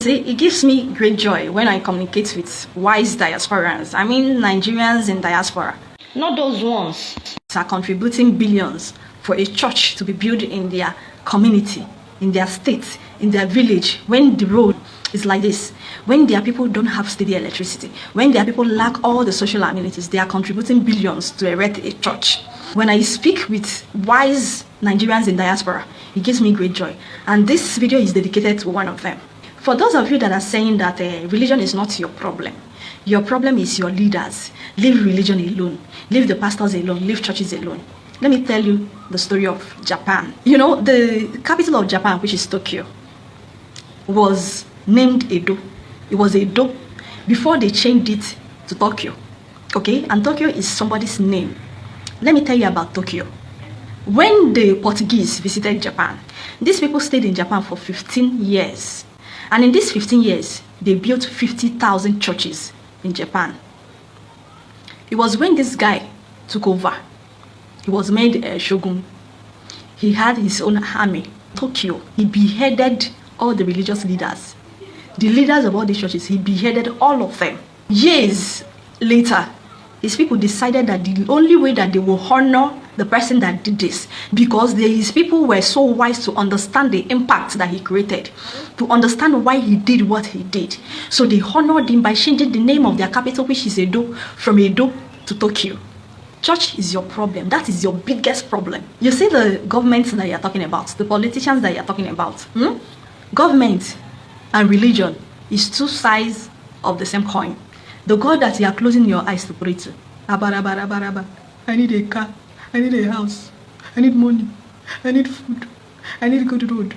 See, it gives me great joy when I communicate with wise diasporans. I mean Nigerians in diaspora. Not those ones are contributing billions for a church to be built in their community, in their state, in their village, when the road is like this, when their people don't have steady electricity, when their people lack all the social amenities, they are contributing billions to erect a church. When I speak with wise Nigerians in diaspora, it gives me great joy. And this video is dedicated to one of them. For those of you that are saying that religion is not your problem is your leaders. Leave religion alone. Leave the pastors alone. Leave churches alone. Let me tell you the story of Japan. You know, the capital of Japan, which is Tokyo, was named Edo. It was Edo before they changed it to Tokyo. Okay? And Tokyo is somebody's name. Let me tell you about Tokyo. When the Portuguese visited Japan, these people stayed in Japan for 15 years. And in these 15 years, they built 50,000 churches in Japan. It was when this guy took over, he was made a shogun. He had his own army. Tokyo, he beheaded all the religious leaders. The leaders of all these churches, he beheaded all of them. Years later, his people decided that the only way that they will honor the person that did this, because his people were so wise to understand the impact that he created, to understand why he did what he did. So they honored him by changing the name of their capital, which is Edo, from Edo to Tokyo. Church is your problem. That is your biggest problem. You see the government that you're talking about, the politicians that you're talking about. Government and religion is two sides of the same coin. The God that you are closing your eyes to pray to. I need a car. I need a house. I need money. I need food. I need good road.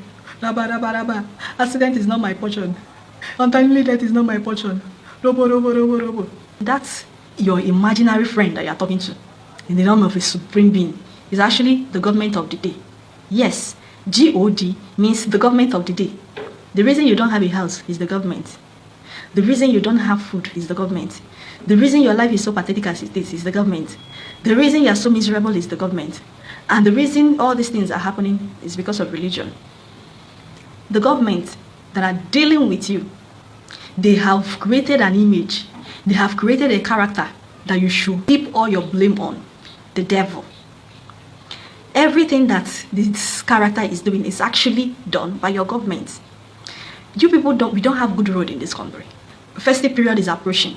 Accident is not my portion. Untimely death is not my portion. Robo. That's your imaginary friend that you're talking to in the name of a supreme being. Is actually the government of the day. Yes, God means the government of the day. The reason you don't have a house is the government. The reason you don't have food is the government. The reason your life is so pathetic as it is the government. The reason you are so miserable is the government. And the reason all these things are happening is because of religion. The government that are dealing with you, they have created an image. They have created a character that you should heap all your blame on. The devil. Everything that this character is doing is actually done by your government. You people we don't have good road in this country. Festive period is approaching.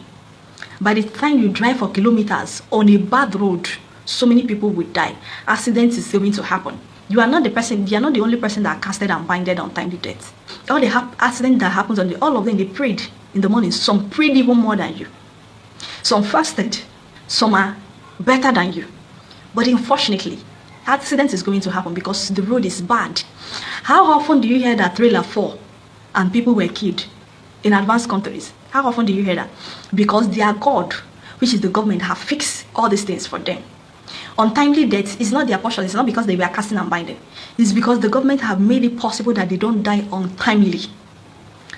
By the time you drive for kilometers on a bad road, so many people will die. Accidents is going to happen. You are not the only person that are casted and binded on timely death. All the accidents that happens all of them, they prayed in the morning. Some prayed even more than you. Some fasted. Some are better than you. But unfortunately, accident is going to happen because the road is bad. How often do you hear that trailer fall and people were killed in advanced countries? How often do you hear that? Because their God, which is the government, have fixed all these things for them. Untimely death is not their portion. It's not because they were casting and binding. It's because the government have made it possible that they don't die untimely.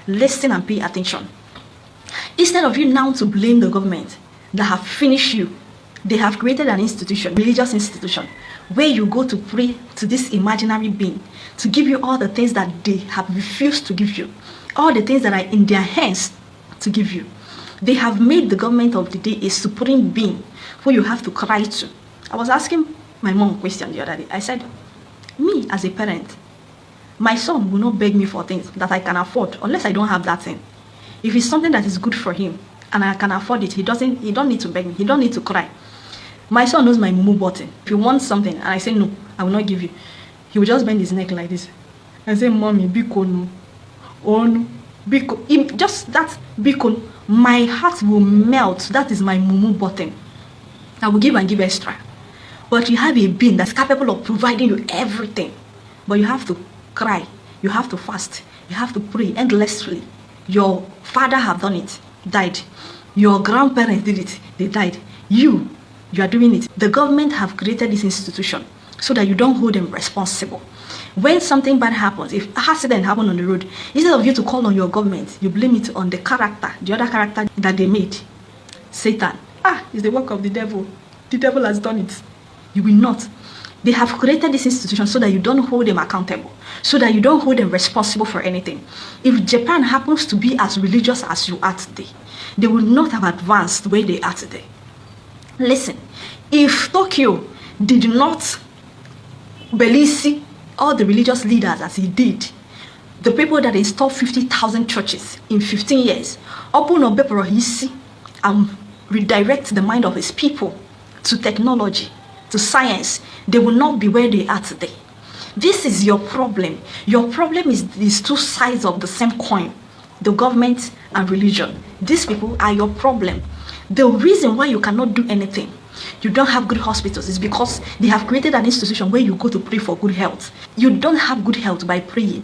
Listen and pay attention. Instead of you now to blame the government that have finished you, they have created an institution, religious institution, where you go to pray to this imaginary being to give you all the things that they have refused to give you, all the things that are in their hands to give you. They have made the government of the day a supreme being who you have to cry to. I was asking my mom a question the other day. I said, me as a parent, my son will not beg me for things that I can afford unless I don't have that thing. If it's something that is good for him and I can afford it, he don't need to beg me. He don't need to cry. My son knows my mumu button. If he wants something and I say no, I will not give you, he will just bend his neck like this and say, Mommy, biko no. Oh no. Biko. Just that biko, my heart will melt. That is my mumu button. I will give and give extra. But you have a being that's capable of providing you everything. But you have to cry. You have to fast. You have to pray endlessly. Your father have done it, died. Your grandparents did it, they died. You are doing it. The government have created this institution so that you don't hold them responsible. When something bad happens, if an accident happens on the road, instead of you to call on your government, you blame it on the character, the other character that they made. Satan. It's the work of the devil. The devil has done it. You will not. They have created this institution so that you don't hold them accountable, so that you don't hold them responsible for anything. If Japan happens to be as religious as you are today, they will not have advanced the way they are today. Listen, if Tokyo did not release all the religious leaders as he did, the people that installed 50,000 churches in 15 years, open up and redirect the mind of his people to technology, to science, they will not be where they are today. This is your problem. Your problem is these two sides of the same coin, the government and religion. These people are your problem. The reason why you cannot do anything, you don't have good hospitals, is because they have created an institution where you go to pray for good health. You don't have good health by praying.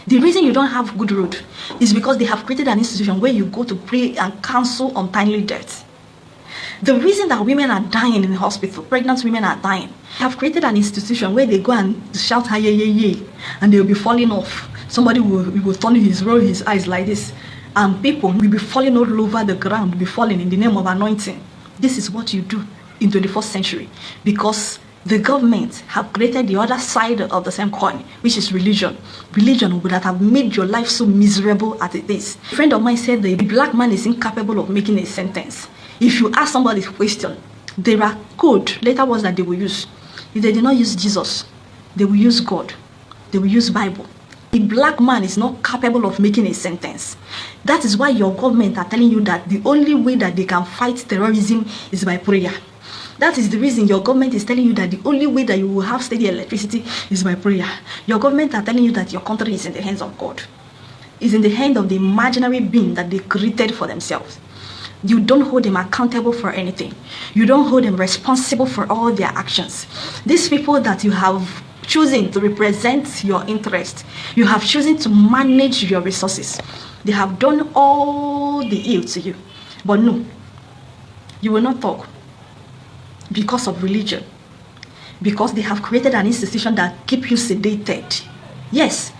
The reason you don't have good road is because they have created an institution where you go to pray and counsel untimely death. The reason that women are dying in the hospital, pregnant women are dying, have created an institution where they go and shout "Hey, hey, hey," and they will be falling off. Somebody will turn roll his eyes like this, and people will be falling all over the ground, will be falling in the name of anointing. This is what you do in 21st century, because the government have created the other side of the same coin, which is religion. Religion would have made your life so miserable as it is. A friend of mine said the black man is incapable of making a sentence. If you ask somebody a question, there are code, later words that they will use. If they did not use Jesus, they will use God. They will use Bible. A black man is not capable of making a sentence. That is why your government are telling you that the only way that they can fight terrorism is by prayer. That is the reason your government is telling you that the only way that you will have steady electricity is by prayer. Your government are telling you that your country is in the hands of God. It's in the hand of the imaginary being that they created for themselves. You don't hold them accountable for anything. You don't hold them responsible for all their actions. These people that you have chosen to represent your interest, you have chosen to manage your resources, they have done all the ill to you. But no, you will not talk. Because of religion, because they have created an institution that keep you sedated. Yes,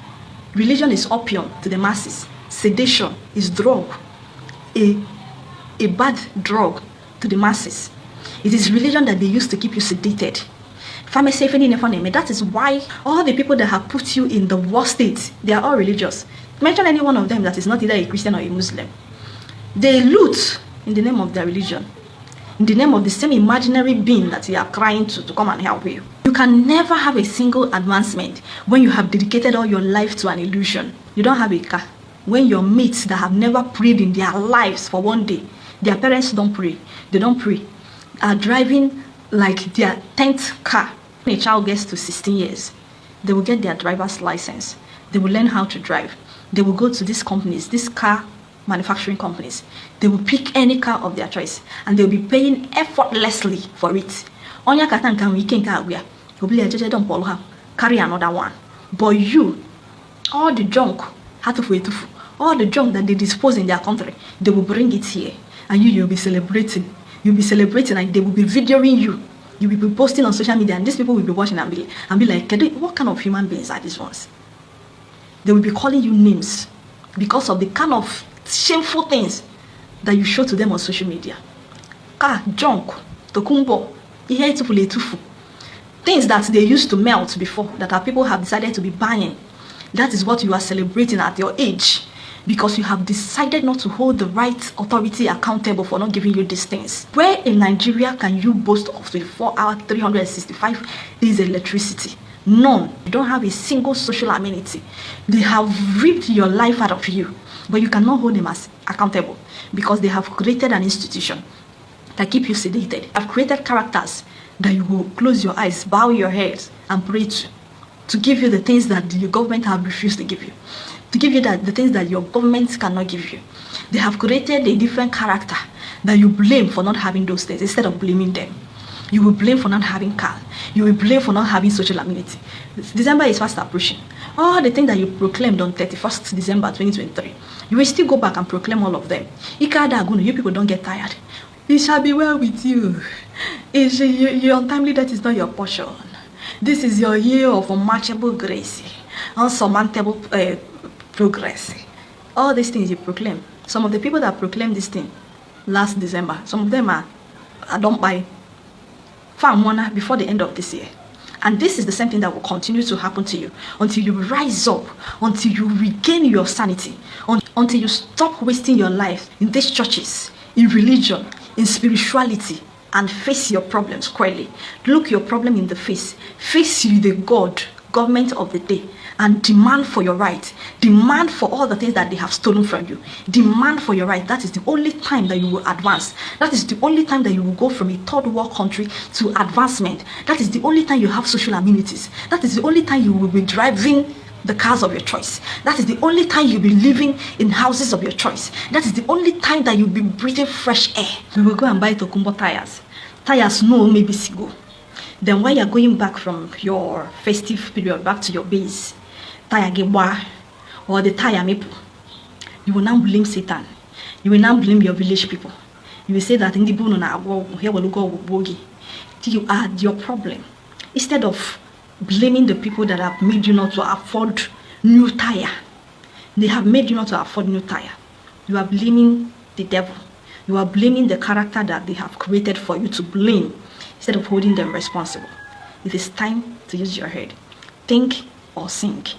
religion is opium to the masses. Sedation is drug, a bad drug to the masses. It is religion that they use to keep you sedated. That is why all the people that have put you in the worst state, they are all religious. Mention any one of them that is not either a Christian or a Muslim. They loot in the name of their religion, in the name of the same imaginary being that you are crying to come and help you. You can never have a single advancement when you have dedicated all your life to an illusion. You don't have a car. When your mates that have never prayed in their lives for one day, their parents don't pray, they don't pray, are driving like their 10th car. When a child gets to 16 years, they will get their driver's license. They will learn how to drive. They will go to these companies, these car manufacturing companies. They will pick any car of their choice and they'll be paying effortlessly for it. Onya katan kan weekend car we are carry another one. But you, all the junk, all the junk that they dispose in their country, they will bring it here. And you'll be celebrating. You'll be celebrating and they will be videoing you. You will be posting on social media and these people will be watching and be like, what kind of human beings are these ones? They will be calling you names because of the kind of shameful things that you show to them on social media. Junk, tokumbo, things that they used to melt before, that our people have decided to be buying. That is what you are celebrating at your age, because you have decided not to hold the right authority accountable for not giving you these things. Where in Nigeria can you boast of 24-hour, 365 days electricity? None. You don't have a single social amenity. They have ripped your life out of you, but you cannot hold them as accountable because they have created an institution that keep you sedated. They have created characters that you will close your eyes, bow your heads, and pray to give you the things that your government have refused to give you, to give you the things that your government cannot give you. They have created a different character that you blame for not having those things instead of blaming them. You will blame for not having car. You will blame for not having social amenity. December is fast approaching. All the things that you proclaimed on 31st December 2023, you will still go back and proclaim all of them. You people don't get tired. It shall be well with you. Your untimely death is not your portion. This is your year of unmatchable grace, unsurmountable progress. All these things you proclaim. Some of the people that proclaimed this thing last December, some of them are don't buy farm one before the end of this year. And this is the same thing that will continue to happen to you until you rise up, until you regain your sanity, until you stop wasting your life in these churches, in religion, in spirituality, and face your problems squarely. Look your problem in the face. Face you, the government of the day, and demand for your right. Demand for all the things that they have stolen from you. Demand for your right. That is the only time that you will advance. That is the only time that you will go from a third world country to advancement. That is the only time you have social amenities. That is the only time you will be driving the cars of your choice. That is the only time you'll be living in houses of your choice. That is the only time that you'll be breathing fresh air. We will go and buy Tokumbo tires. Tires no maybe sigo. Then when you're going back from your festive period back to your base, tire gewa or the tire maple, you will now blame Satan. You will now blame your village people. You will say that in the bono na here will go bogi. You are your problem. Instead of blaming the people that have made you not to afford new tire, they have made you not to afford new tire. You are blaming the devil. You are blaming the character that they have created for you to blame instead of holding them responsible. It is time to use your head. Think or sink.